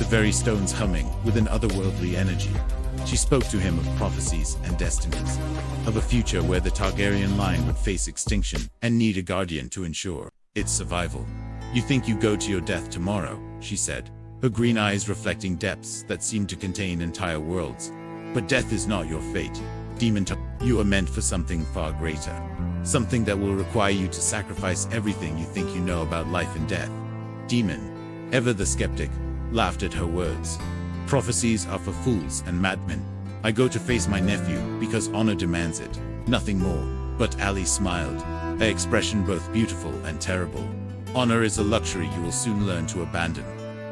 the very stones humming with an otherworldly energy. She spoke to him of prophecies and destinies, of a future where the Targaryen line would face extinction and need a guardian to ensure its survival. "You think you go to your death tomorrow," she said, her green eyes reflecting depths that seemed to contain entire worlds. "But death is not your fate. Daemon Targaryen, you are meant for something far greater. Something that will require you to sacrifice everything you think you know about life and death." Daemon, ever the skeptic, laughed at her words. "Prophecies are for fools and madmen. I go to face my nephew because honor demands it, nothing more." But Ali smiled, her expression both beautiful and terrible. "Honor is a luxury you will soon learn to abandon.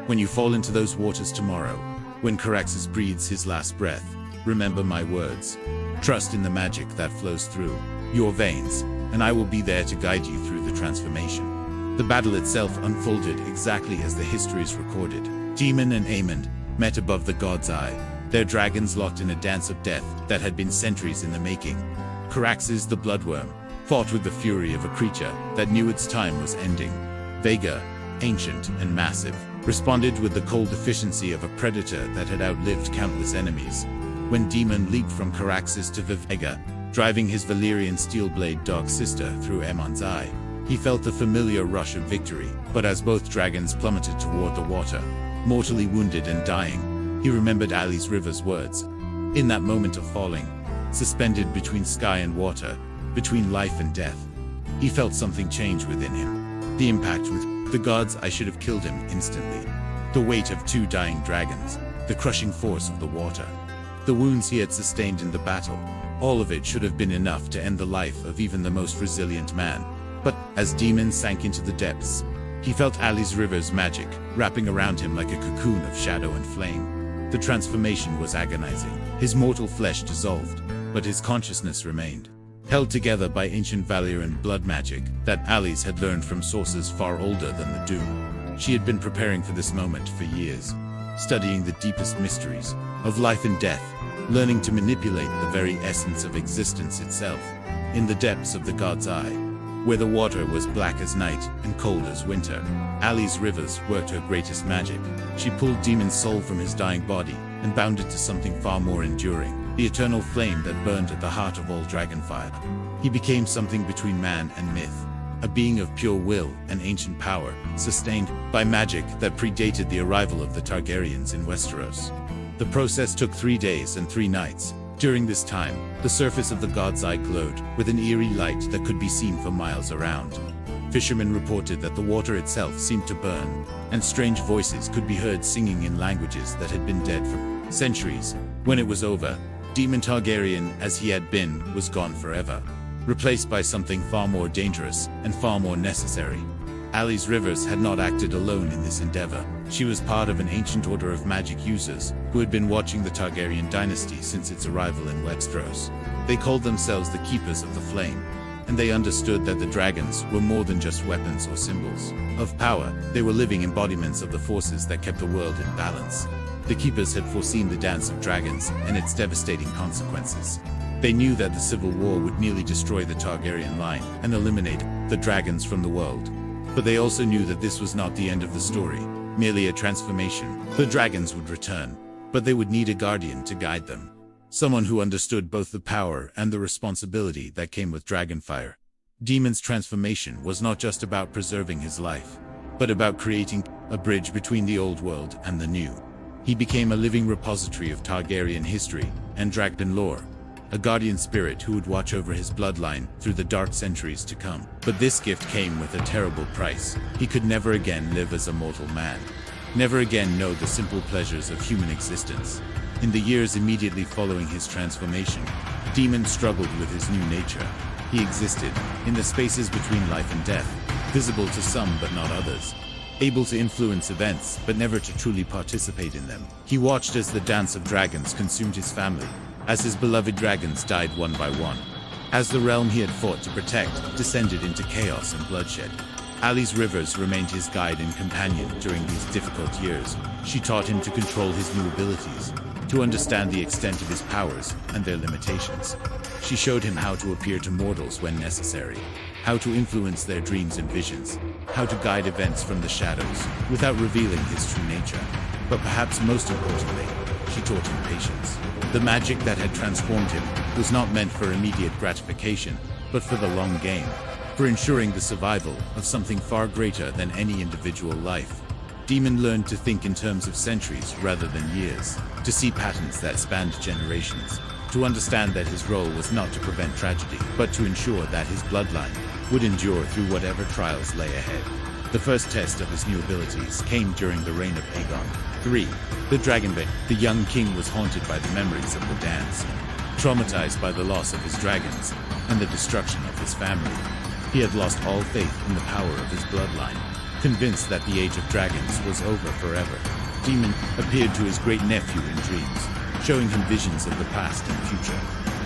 When you fall into those waters tomorrow, when Caraxes breathes his last breath, remember my words. Trust in the magic that flows through your veins, and I will be there to guide you through the transformation." The battle itself unfolded exactly as the histories recorded. Daemon and Aemond met above the god's eye, their dragons locked in a dance of death that had been centuries in the making. Caraxes the bloodworm fought with the fury of a creature that knew its time was ending. Vhagar, ancient and massive, responded with the cold efficiency of a predator that had outlived countless enemies. When Daemon leaped from Caraxes to Vhagar, driving his Valyrian steelblade dog sister through Aemon's eye, he felt the familiar rush of victory. But as both dragons plummeted toward the water, mortally wounded and dying, he remembered Ali's River's words. In that moment of falling, suspended between sky and water, between life and death, he felt something change within him. The impact with the gods, I should have killed him instantly. The weight of 2 dying dragons, the crushing force of the water, the wounds he had sustained in the battle, all of it should have been enough to end the life of even the most resilient man. But as Daemon sank into the depths, he felt Ali's River's magic wrapping around him like a cocoon of shadow and flame. The transformation was agonizing. His mortal flesh dissolved, but his consciousness remained, held together by ancient Valyrian blood magic that Ali's had learned from sources far older than the Doom. She had been preparing for this moment for years, studying the deepest mysteries of life and death, learning to manipulate the very essence of existence itself. In the depths of the god's eye, where the water was black as night and cold as winter, Ali's Rivers worked her greatest magic. She pulled Daemon's soul from his dying body and bound it to something far more enduring, the eternal flame that burned at the heart of all dragonfire. He became something between man and myth, a being of pure will and ancient power, sustained by magic that predated the arrival of the Targaryens in Westeros. The process took 3 days and 3 nights. During this time, the surface of the god's eye glowed with an eerie light that could be seen for miles around. Fishermen reported that the water itself seemed to burn, and strange voices could be heard singing in languages that had been dead for centuries. When it was over, Daemon Targaryen, as he had been, was gone forever, replaced by something far more dangerous and far more necessary. Ali's Rivers had not acted alone in this endeavor. She was part of an ancient order of magic users who had been watching the Targaryen dynasty since its arrival in Westeros. They called themselves the Keepers of the Flame, and they understood that the dragons were more than just weapons or symbols of power. They were living embodiments of the forces that kept the world in balance. The Keepers had foreseen the dance of dragons and its devastating consequences. They knew that the civil war would nearly destroy the Targaryen line and eliminate the dragons from the world. But they also knew that this was not the end of the story, merely a transformation. The dragons would return, but they would need a guardian to guide them. Someone who understood both the power and the responsibility that came with dragonfire. Daemon's transformation was not just about preserving his life, but about creating a bridge between the old world and the new. He became a living repository of Targaryen history and dragon lore, a guardian spirit who would watch over his bloodline through the dark centuries to come. But this gift came with a terrible price. He could never again live as a mortal man, never again know the simple pleasures of human existence. In the years immediately following his transformation, Daemon struggled with his new nature. He existed in the spaces between life and death, visible to some but not others, able to influence events but never to truly participate in them. He watched as the dance of dragons consumed his family, as his beloved dragons died one by one, as the realm he had fought to protect descended into chaos and bloodshed. Ali's Rivers remained his guide and companion during these difficult years. She taught him to control his new abilities, to understand the extent of his powers and their limitations. She showed him how to appear to mortals when necessary, how to influence their dreams and visions, how to guide events from the shadows without revealing his true nature. But perhaps most importantly, she taught him patience. The magic that had transformed him was not meant for immediate gratification, but for the long game, for ensuring the survival of something far greater than any individual life. Daemon learned to think in terms of centuries rather than years, to see patterns that spanned generations, to understand that his role was not to prevent tragedy, but to ensure that his bloodline would endure through whatever trials lay ahead. The first test of his new abilities came during the reign of Aegon III, the Dragonbane. The young king was haunted by the memories of the dance, traumatized by the loss of his dragons and the destruction of his family. He had lost all faith in the power of his bloodline, convinced that the age of dragons was over forever. Daemon appeared to his great-nephew in dreams, showing him visions of the past and future,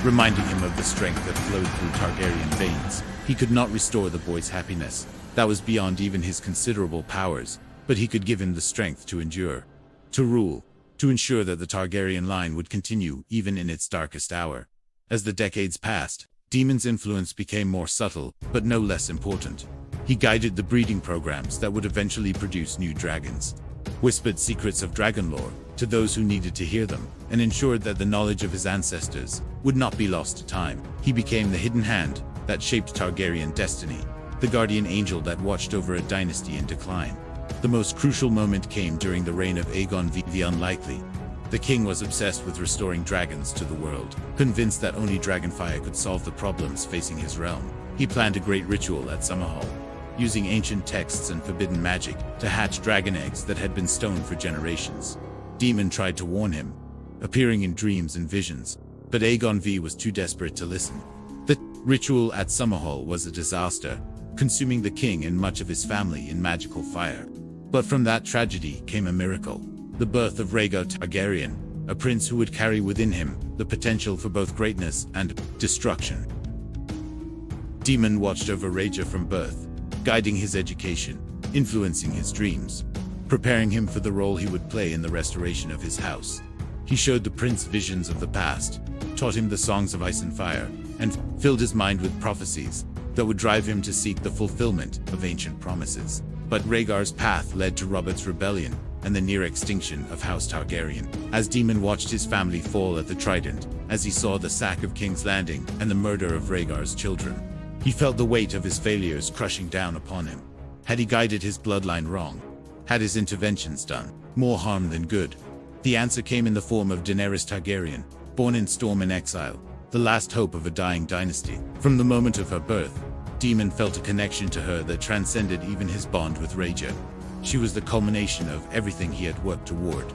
reminding him of the strength that flowed through Targaryen veins. He could not restore the boy's happiness, that was beyond even his considerable powers, but he could give him the strength to endure, to rule, to ensure that the Targaryen line would continue even in its darkest hour. As the decades passed, Daemon's influence became more subtle, but no less important. He guided the breeding programs that would eventually produce new dragons, whispered secrets of dragon lore to those who needed to hear them, and ensured that the knowledge of his ancestors would not be lost to time. He became the hidden hand that shaped Targaryen destiny, the guardian angel that watched over a dynasty in decline. The most crucial moment came during the reign of Aegon the Unlikely. The king was obsessed with restoring dragons to the world, convinced that only dragonfire could solve the problems facing his realm. He planned a great ritual at Summerhall, using ancient texts and forbidden magic to hatch dragon eggs that had been stoned for generations. Daemon tried to warn him, appearing in dreams and visions, but Aegon V was too desperate to listen. The ritual at Summerhall was a disaster, consuming the king and much of his family in magical fire. But from that tragedy came a miracle, the birth of Rhaegar Targaryen, a prince who would carry within him the potential for both greatness and destruction. Daemon watched over Rhaegar from birth, guiding his education, influencing his dreams, preparing him for the role he would play in the restoration of his house. He showed the prince visions of the past, taught him the songs of ice and fire, and filled his mind with prophecies that would drive him to seek the fulfillment of ancient promises. But Rhaegar's path led to Robert's rebellion and the near extinction of House Targaryen. As Daemon watched his family fall at the Trident, as he saw the sack of King's Landing and the murder of Rhaegar's children, he felt the weight of his failures crushing down upon him. Had he guided his bloodline wrong? Had his interventions done more harm than good? The answer came in the form of Daenerys Targaryen, born in Storm and Exile, the last hope of a dying dynasty. From the moment of her birth, Daemon felt a connection to her that transcended even his bond with Rhaegar. She was the culmination of everything he had worked toward.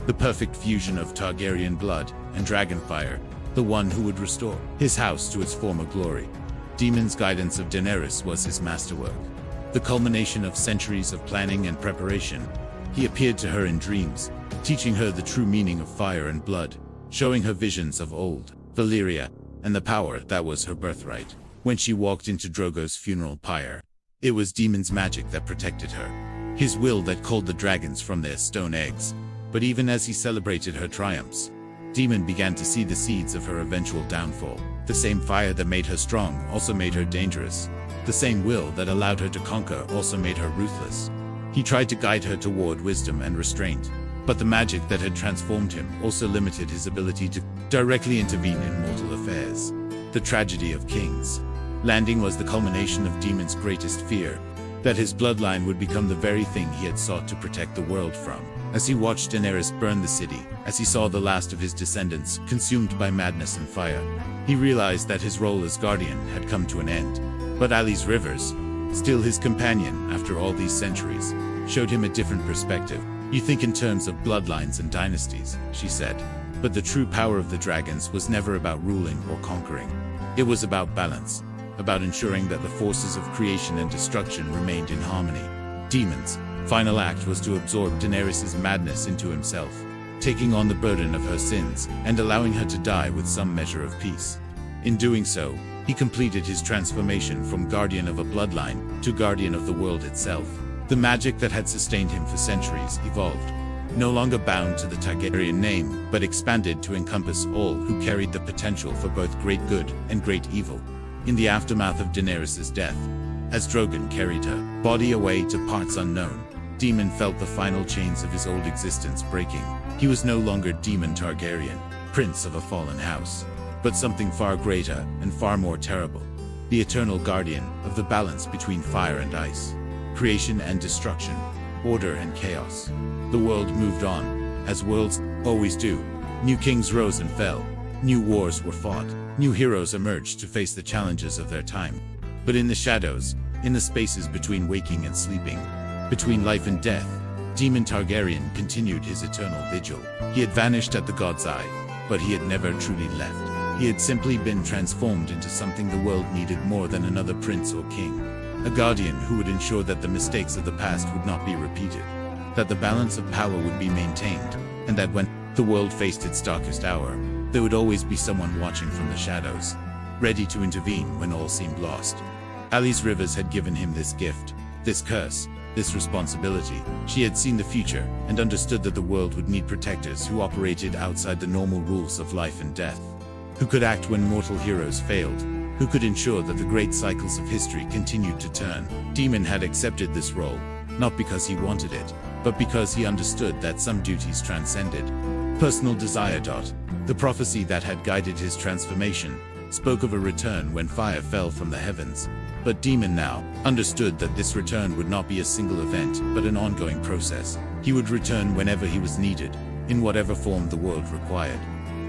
The perfect fusion of Targaryen blood and dragonfire, the one who would restore his house to its former glory. Daemon's guidance of Daenerys was his masterwork, the culmination of centuries of planning and preparation. He appeared to her in dreams, teaching her the true meaning of fire and blood, showing her visions of old Valyria and the power that was her birthright. When she walked into Drogo's funeral pyre, it was Daemon's magic that protected her, his will that called the dragons from their stone eggs. But even as he celebrated her triumphs, Daemon began to see the seeds of her eventual downfall. The same fire that made her strong also made her dangerous. The same will that allowed her to conquer also made her ruthless. He tried to guide her toward wisdom and restraint, but the magic that had transformed him also limited his ability to directly intervene in mortal affairs. The tragedy of King's Landing was the culmination of Daemon's greatest fear, that his bloodline would become the very thing he had sought to protect the world from. As he watched Daenerys burn the city, as he saw the last of his descendants consumed by madness and fire, he realized that his role as guardian had come to an end. But Alys Rivers, still his companion after all these centuries, showed him a different perspective. "You think in terms of bloodlines and dynasties," she said. But the true power of the dragons was never about ruling or conquering. It was about balance, about ensuring that the forces of creation and destruction remained in harmony. Daemon's final act was to absorb Daenerys' madness into himself, taking on the burden of her sins and allowing her to die with some measure of peace. In doing so, he completed his transformation from guardian of a bloodline to guardian of the world itself. The magic that had sustained him for centuries evolved, no longer bound to the Targaryen name, but expanded to encompass all who carried the potential for both great good and great evil. In the aftermath of Daenerys' death, as Drogon carried her body away to parts unknown, Daemon felt the final chains of his old existence breaking. He was no longer Daemon Targaryen, prince of a fallen house, but something far greater and far more terrible. The eternal guardian of the balance between fire and ice, creation and destruction, order and chaos. The world moved on, as worlds always do. New kings rose and fell. New wars were fought. New heroes emerged to face the challenges of their time. But in the shadows, in the spaces between waking and sleeping, between life and death, Daemon Targaryen continued his eternal vigil. He had vanished at the god's eye, but he had never truly left. He had simply been transformed into something the world needed more than another prince or king. A guardian who would ensure that the mistakes of the past would not be repeated, that the balance of power would be maintained, and that when the world faced its darkest hour, there would always be someone watching from the shadows, ready to intervene when all seemed lost. Ali's rivers had given him this gift, this curse, this responsibility. She had seen the future and understood that the world would need protectors who operated outside the normal rules of life and death, who could act when mortal heroes failed, who could ensure that the great cycles of history continued to turn. Daemon had accepted this role, not because he wanted it, but because he understood that some duties transcended personal desire. The prophecy that had guided his transformation spoke of a return when fire fell from the heavens, but Daemon now understood that this return would not be a single event, but an ongoing process. He would return whenever he was needed, in whatever form the world required.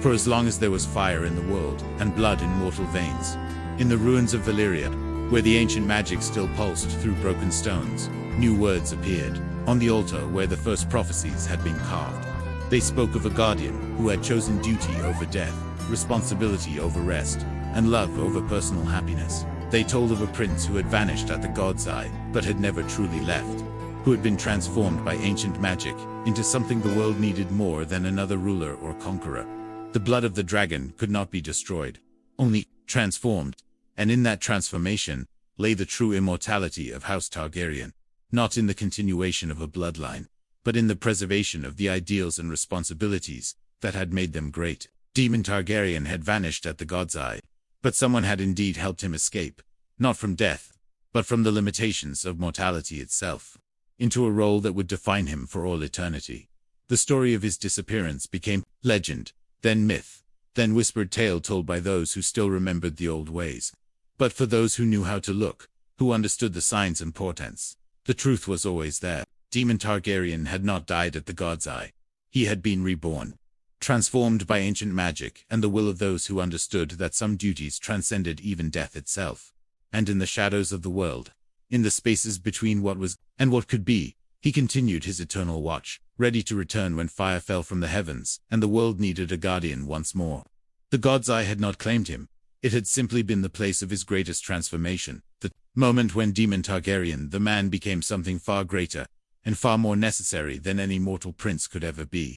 For as long as there was fire in the world, and blood in mortal veins, in the ruins of Valyria, where the ancient magic still pulsed through broken stones, new words appeared, on the altar where the first prophecies had been carved. They spoke of a guardian who had chosen duty over death, responsibility over rest, and love over personal happiness. They told of a prince who had vanished at the god's eye, but had never truly left, who had been transformed by ancient magic into something the world needed more than another ruler or conqueror. The blood of the dragon could not be destroyed, only transformed, and in that transformation lay the true immortality of House Targaryen, not in the continuation of a bloodline, but in the preservation of the ideals and responsibilities that had made them great. Daemon Targaryen had vanished at the god's eye, but someone had indeed helped him escape, not from death, but from the limitations of mortality itself, into a role that would define him for all eternity. The story of his disappearance became legend, then myth, then whispered tale told by those who still remembered the old ways. But for those who knew how to look, who understood the signs and portents, the truth was always there. Daemon Targaryen had not died at the god's eye. He had been reborn, transformed by ancient magic and the will of those who understood that some duties transcended even death itself. And in the shadows of the world, in the spaces between what was and what could be, he continued his eternal watch, ready to return when fire fell from the heavens and the world needed a guardian once more. The god's eye had not claimed him. It had simply been the place of his greatest transformation, the moment when Daemon Targaryen, the man, became something far greater and far more necessary than any mortal prince could ever be.